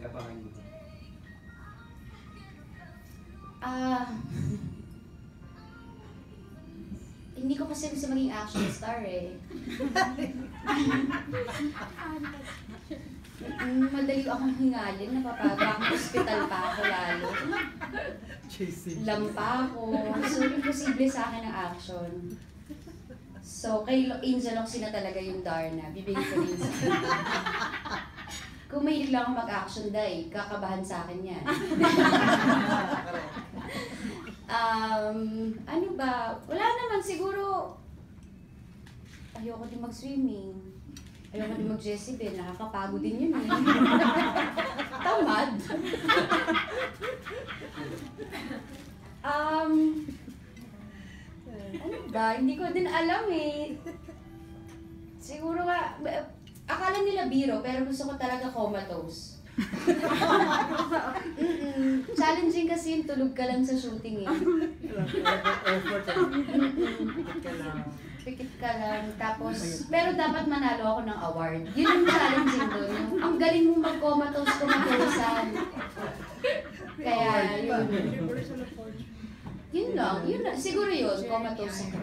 Abangan mo. Hindi ko kasi gusto maging action star eh. Madali akong hingalin, napapagod. Hospital pa ako lalo. Lampa ako. So, imposible sa akin ang action. So, kay Angel Locsin na talaga yung Darna. Bibigay ko rin sa akin. Kung mahilig lang ako mag-action dahil, kakabahan sa akin yan. Ano ba? Wala naman, siguro ayoko din mag-swimming. Ayoko din mag-Jezebel. Nakakapagod din yun eh. Tamad. Ano ba? Hindi ko din alam eh. Siguro nga, akala nila biro, pero gusto ko talaga comatose. Challenging kasi yung tulog ka lang sa shooting eh. Effort. Pikit ka lang. Pikit ka lang. Tapos, pero dapat manalo ako ng award. Yun yung challenging doon. Ang galing mong mag-comatose kumatusan. Kaya yun. Yun lang. Yun lang. Siguro yun, comatose ako.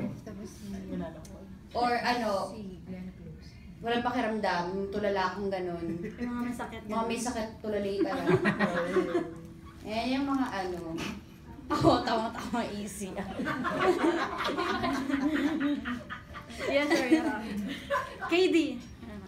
Or ano, walang pakiramdam, tulala kang ganun. Mga may sakit. Mga may sakit, tulalay ka lang. Ayan yung mga ano. Oo, tama-tama easy. Yes, sir. KD.